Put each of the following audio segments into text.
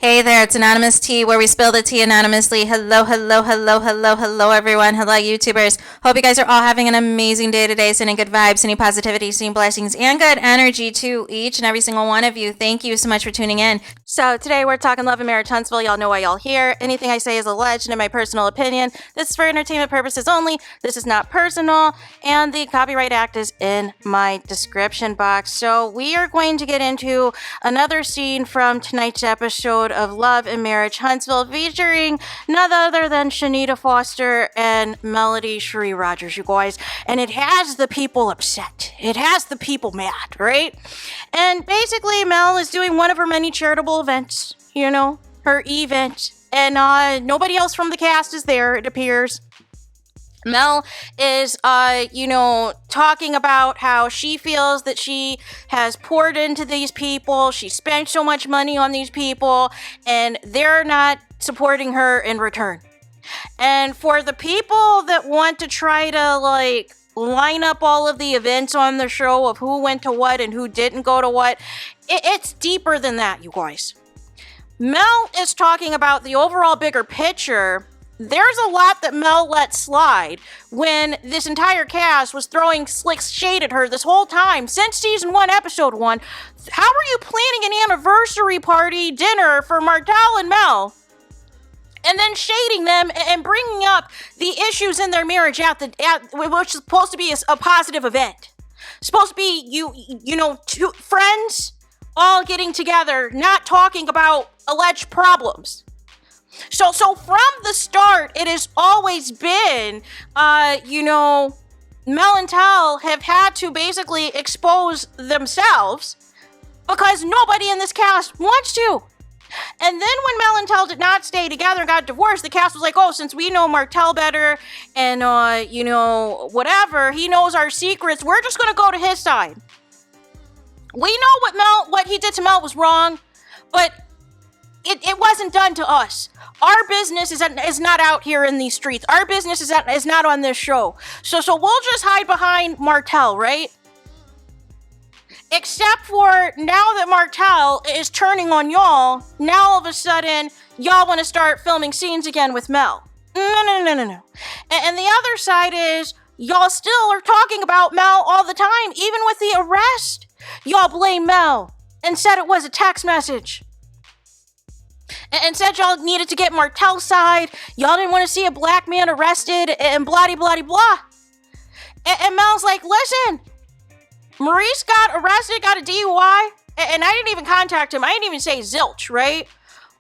Hey there, it's Anonymous Tea, where we spill the tea anonymously. Hello, everyone. Hello, YouTubers. Hope you guys are all having an amazing day today, sending good vibes, sending positivity, sending blessings, and good energy to each and every single one of you. Thank you so much for tuning in. So today we're talking love and marriage, Huntsville. Y'all know why y'all here. Anything I say is alleged and in my personal opinion. This is for entertainment purposes only. This is not personal, and the Copyright Act is in my description box. So we are going to get into another scene from tonight's episode of Love and Marriage Huntsville, featuring none other than Shanita Foster and Melody Sheree Rogers, you guys. And it has the people upset. It has the people mad, right? And basically, Mel is doing one of her many charitable events, you know, her event. And nobody else from the cast is there, it appears. Mel is, talking about how she feels that she has poured into these people. She spent so much money on these people, and they're not supporting her in return. And for the people that want to try to, line up all of the events on the show of who went to what and who didn't go to what, it's deeper than that, you guys. Mel is talking about the overall bigger picture. There's a lot that Mel let slide when this entire cast was throwing slick shade at her this whole time since season 1, episode 1. How are you planning an anniversary party dinner for Martel and Mel, and then shading them and bringing up the issues in their marriage which is supposed to be a positive event? Supposed to be two friends all getting together, not talking about alleged problems. So from the start, it has always been, Mel and Tel have had to basically expose themselves because nobody in this cast wants to. And then when Mel and Tel did not stay together and got divorced, the cast was like, oh, since we know Martel better and, whatever, he knows our secrets, we're just going to go to his side. We know what he did to Mel was wrong, but it wasn't done to us. Our business is not out here in these streets. Our business is not on this show. So we'll just hide behind Martel, right? Except for now that Martel is turning on y'all, now all of a sudden, y'all want to start filming scenes again with Mel. No. And the other side is, y'all still are talking about Mel all the time, even with the arrest. Y'all blame Mel and said it was a text message. And said y'all needed to get Martel's side. Y'all didn't want to see a black man arrested and blah, blah, blah. And Mel's like, listen, Maurice got arrested, got a DUI, and I didn't even contact him. I didn't even say zilch, right?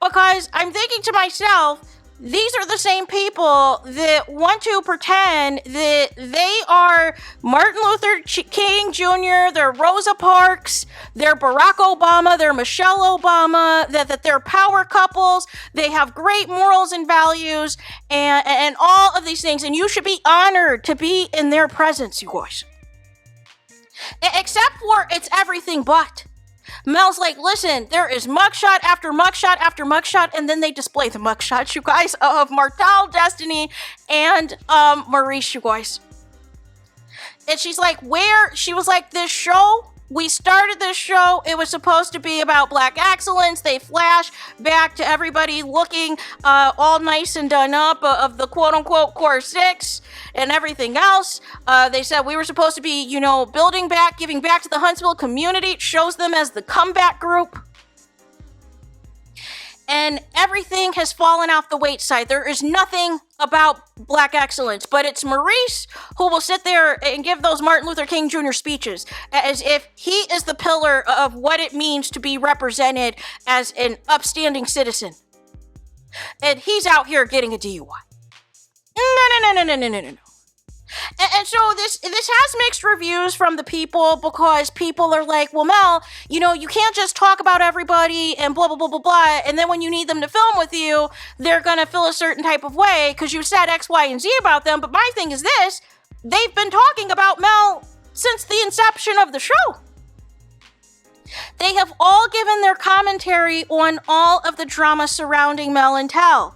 Because I'm thinking to myself, these are the same people that want to pretend that they are Martin Luther King Jr., they're Rosa Parks, they're Barack Obama, they're Michelle Obama, that they're power couples, they have great morals and values, and all of these things, and you should be honored to be in their presence, you guys. Except for it's everything but. Mel's like, listen, there is mugshot after mugshot after mugshot, and then they display the mugshots, you guys, of Martel, Destiny, and Maurice, you guys. And she's like, she was like, this show, we started this show, it was supposed to be about black excellence. They flash back to everybody looking all nice and done up of the quote-unquote Core 6 and everything else. They said we were supposed to be, building back, giving back to the Huntsville community. It shows them as the comeback group. And everything has fallen off the wayside. There is nothing about black excellence, but it's Maurice who will sit there and give those Martin Luther King Jr. speeches as if he is the pillar of what it means to be represented as an upstanding citizen. And he's out here getting a DUI. No. And so this has mixed reviews from the people, because people are like, well, Mel, you can't just talk about everybody and blah, blah, blah, blah, blah, and then when you need them to film with you, they're going to feel a certain type of way because you said X, Y, and Z about them. But my thing is this, they've been talking about Mel since the inception of the show. They have all given their commentary on all of the drama surrounding Mel and Tel.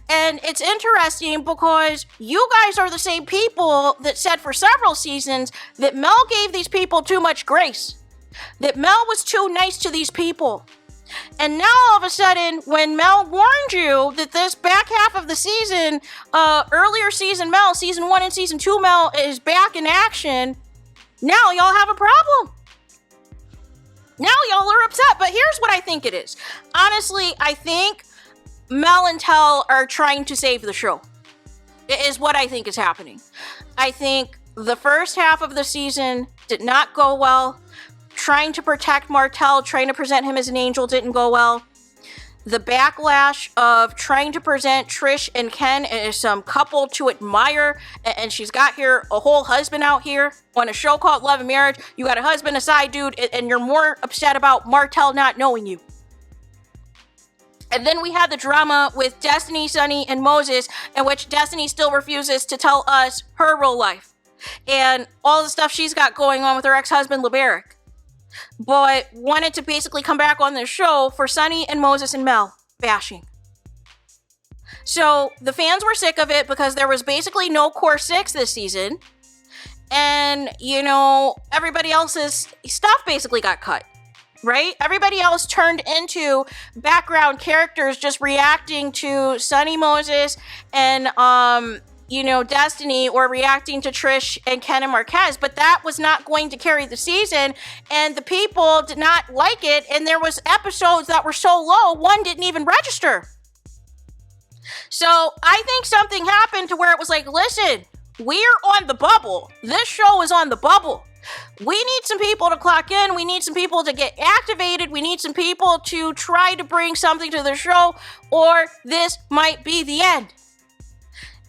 And it's interesting because you guys are the same people that said for several seasons that Mel gave these people too much grace. That Mel was too nice to these people. And now all of a sudden, when Mel warned you that this back half of the season, earlier season Mel, season 1 and season 2 Mel is back in action, now y'all have a problem. Now y'all are upset. But here's what I think it is. Honestly, I think Mel and Tel are trying to save the show. It is what I think is happening. I think the first half of the season did not go well. Trying to protect Martell, trying to present him as an angel didn't go well. The backlash of trying to present Trish and Ken as some couple to admire, and she's got here a whole husband out here on a show called Love and Marriage. You got a husband, a side dude, and you're more upset about Martell not knowing you. And then we had the drama with Destiny, Sunny, and Moses, in which Destiny still refuses to tell us her real life and all the stuff she's got going on with her ex-husband, LeBaric. But wanted to basically come back on the show for Sunny and Moses and Mel bashing. So the fans were sick of it because there was basically no core 6 this season. And, you know, everybody else's stuff basically got cut, right? Everybody else turned into background characters just reacting to Sunny, Moses, and, you know, Destiny, or reacting to Trish and Ken and Marquez, but that was not going to carry the season, and the people did not like it, and there was episodes that were so low, one didn't even register. So I think something happened to where it was like, listen, we're on the bubble. This show is on the bubble. We need some people to clock in. We need some people to get activated. We need some people to try to bring something to the show, or this might be the end.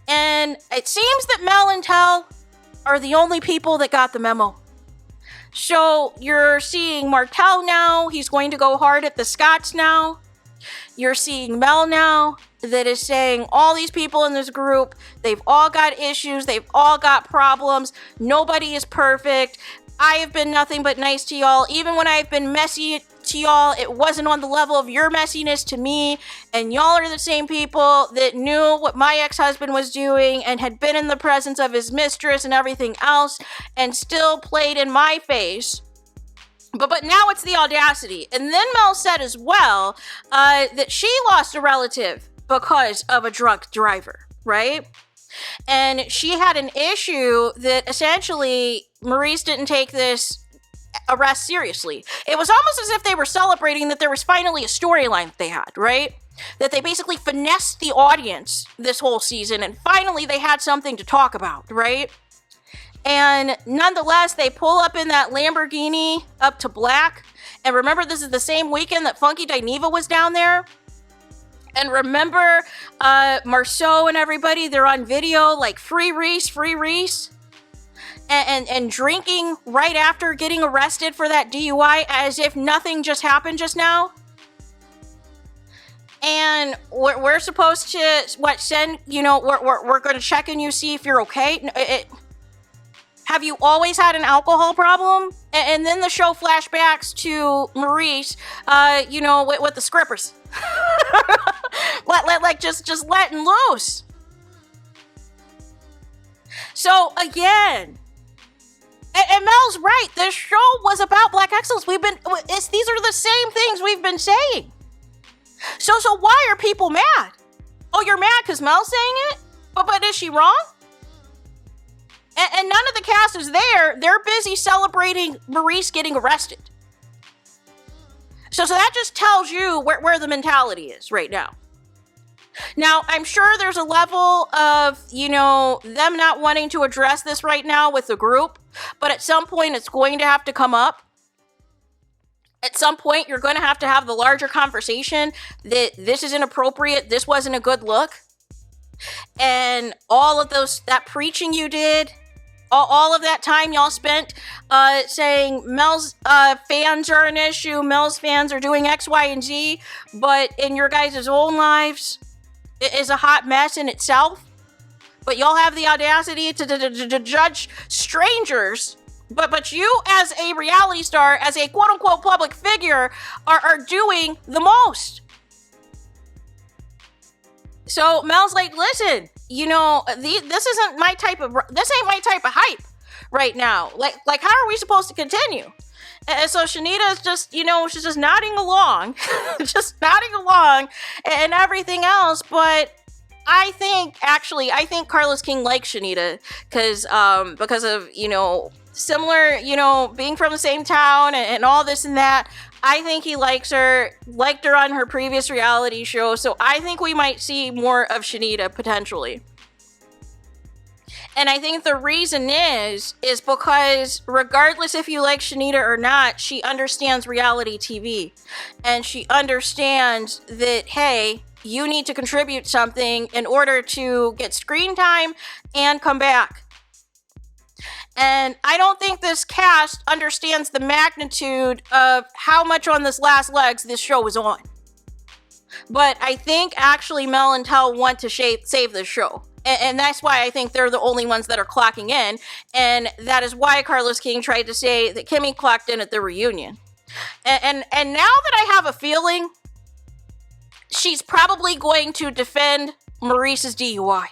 And it seems that Mel and Tel are the only people that got the memo. So you're seeing Martell now. He's going to go hard at the Scots now. You're seeing Mel now that is saying all these people in this group, they've all got issues. They've all got problems. Nobody is perfect. I have been nothing but nice to y'all. Even when I've been messy to y'all, it wasn't on the level of your messiness to me. And y'all are the same people that knew what my ex-husband was doing and had been in the presence of his mistress and everything else and still played in my face. But now it's the audacity. And then Mel said as well that she lost a relative because of a drunk driver, right? And she had an issue that essentially Maurice didn't take this arrest seriously. It was almost as if they were celebrating that there was finally a storyline that they had, right? That they basically finessed the audience this whole season, and finally they had something to talk about, right? And nonetheless, they pull up in that Lamborghini up to Black. And remember, this is the same weekend that Funky Dineva was down there. And remember, Marceau and everybody, they're on video like free Reese. And drinking right after getting arrested for that DUI as if nothing just happened just now. And we're supposed to, send, you know, we're going to check in you, see if you're okay. Have you always had an alcohol problem? And then the show flashbacks to Maurice, you know, with the scrippers. just letting loose. So again, and Mel's right. This show was about Black excellence. These are the same things we've been saying. So why are people mad? Oh, you're mad because Mel's saying it? But is she wrong? And none of the cast is there. They're busy celebrating Maurice getting arrested. So that just tells you where the mentality is right now. Now, I'm sure there's a level of, you know, them not wanting to address this right now with the group, but at some point it's going to have to come up. At some point, you're going to have the larger conversation that this is inappropriate, this wasn't a good look. And all of that preaching you did, all of that time y'all spent saying Mel's fans are an issue, Mel's fans are doing X, Y, and Z, but in your guys' own lives, it is a hot mess in itself. But y'all have the audacity to judge strangers. But you, as a reality star, as a quote-unquote public figure, are doing the most. So Mel's like, listen, you know, this ain't my type of hype right now. Like how are we supposed to continue? And so Shanita's just, she's just nodding along, and everything else. But I think Carlos King likes Shanita because of, similar, being from the same town and all this and that. I think he liked her on her previous reality show. So I think we might see more of Shanita potentially. And I think the reason is because regardless if you like Shanita or not, she understands reality TV. And she understands that, hey, you need to contribute something in order to get screen time and come back. And I don't think this cast understands the magnitude of how much on this last legs this show is on. But I think actually Mel and Tel want to save this show. And that's why I think they're the only ones that are clocking in. And that is why Carlos King tried to say that Kimmy clocked in at the reunion. And now that I have a feeling, she's probably going to defend Maurice's DUI,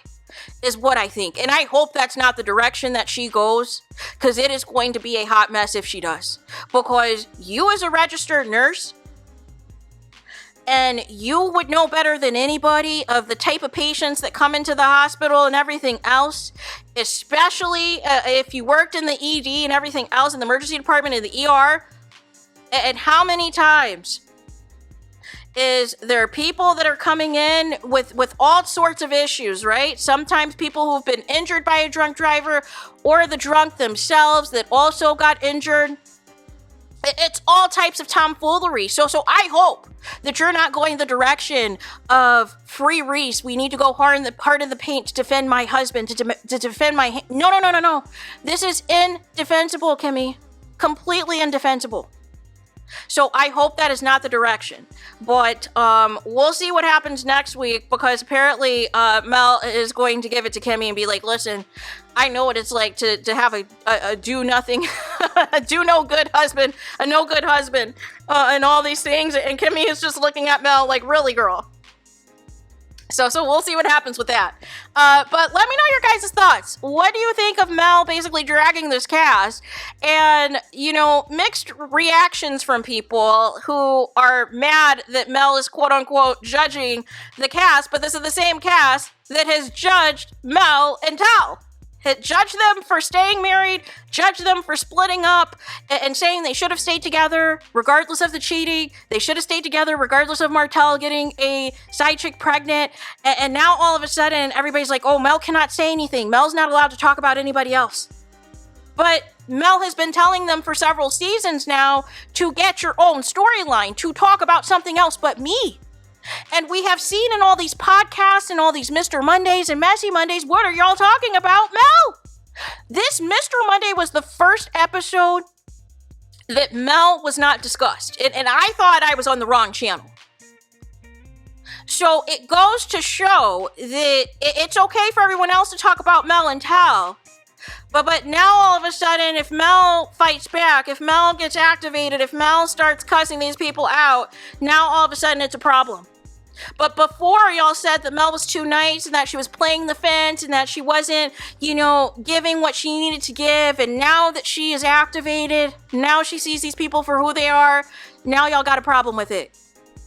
is what I think. And I hope that's not the direction that she goes, because it is going to be a hot mess if she does. Because you as a registered nurse, and you would know better than anybody of the type of patients that come into the hospital and everything else, especially if you worked in the ED and everything else in the emergency department in the ER. And how many times is there people that are coming in with all sorts of issues, right? Sometimes people who've been injured by a drunk driver or the drunk themselves that also got injured. It's all types of tomfoolery. So I hope that you're not going the direction of free Reese. We need to go hard in the paint to defend my husband, to defend my... No. This is indefensible, Kimmy. Completely indefensible. So I hope that is not the direction. But we'll see what happens next week, because apparently Mel is going to give it to Kimmy and be like, listen, I know what it's like to have a do-nothing, a do-no-good husband, a no-good husband, and all these things. And Kimmy is just looking at Mel like, really, girl? So we'll see what happens with that. But let me know your guys' thoughts. What do you think of Mel basically dragging this cast? And, mixed reactions from people who are mad that Mel is quote-unquote judging the cast, but this is the same cast that has judged Mel and Tel. Judge them for staying married, judge them for splitting up, and saying they should have stayed together regardless of the cheating. They should have stayed together regardless of Martel getting a side chick pregnant. And now all of a sudden, everybody's like, oh, Mel cannot say anything. Mel's not allowed to talk about anybody else. But Mel has been telling them for several seasons now to get your own storyline, to talk about something else but me. And we have seen in all these podcasts and all these Mr. Mondays and Messy Mondays, what are y'all talking about? Mel! This Mr. Monday was the first episode that Mel was not discussed. And I thought I was on the wrong channel. So it goes to show that it's okay for everyone else to talk about Mel and Tel. But now all of a sudden, if Mel fights back, if Mel gets activated, if Mel starts cussing these people out, now all of a sudden it's a problem. But before, y'all said that Mel was too nice and that she was playing the fence and that she wasn't, giving what she needed to give. And now that she is activated, now she sees these people for who they are. Now y'all got a problem with it.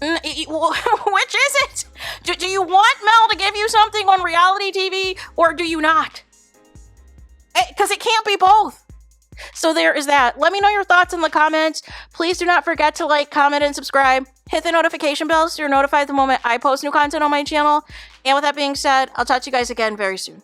Which is it? Do you want Mel to give you something on reality TV, or do you not? Because it can't be both. So there is that. Let me know your thoughts in the comments. Please do not forget to like, comment, and subscribe. Hit the notification bell so you're notified the moment I post new content on my channel. And with that being said, I'll talk to you guys again very soon.